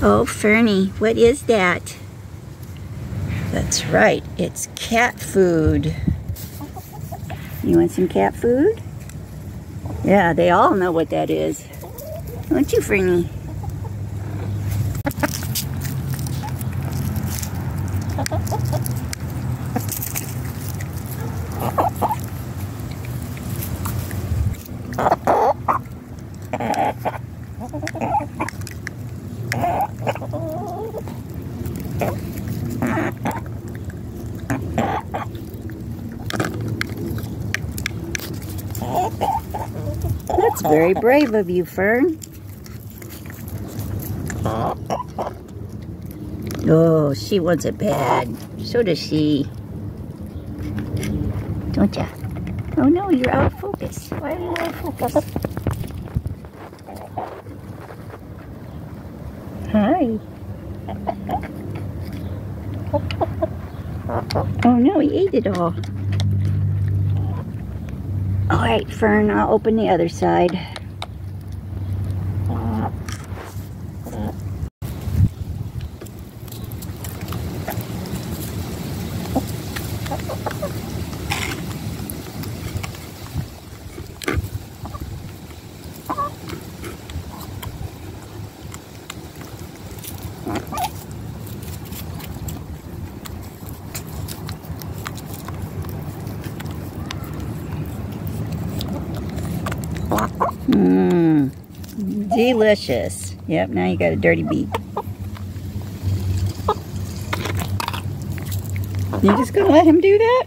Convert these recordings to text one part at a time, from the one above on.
Oh, Fernie, what is that? That's right, it's cat food. You want some cat food? Yeah, they all know what that is. Don't you, Fernie? That's very brave of you, Fern. Oh, she wants it bad. So does she. Don't ya? Oh no, you're out of focus. Why are you out of focus? Hi. Oh no, he ate it all. Alright, Fern, I'll open the other side. Mmm, delicious. Yep, now you got a dirty beak. You just gonna let him do that?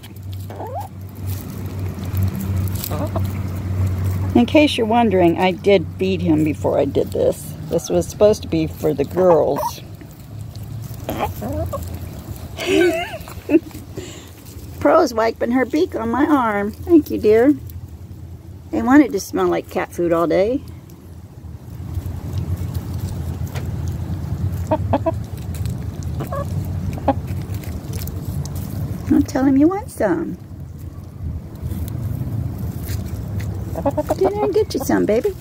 In case you're wondering, I did feed him before I did this. This was supposed to be for the girls. Pearl's wiping her beak on my arm. Thank you, dear. They wanted to smell like cat food all day. I'll tell him you want some. Get in and get you some, baby.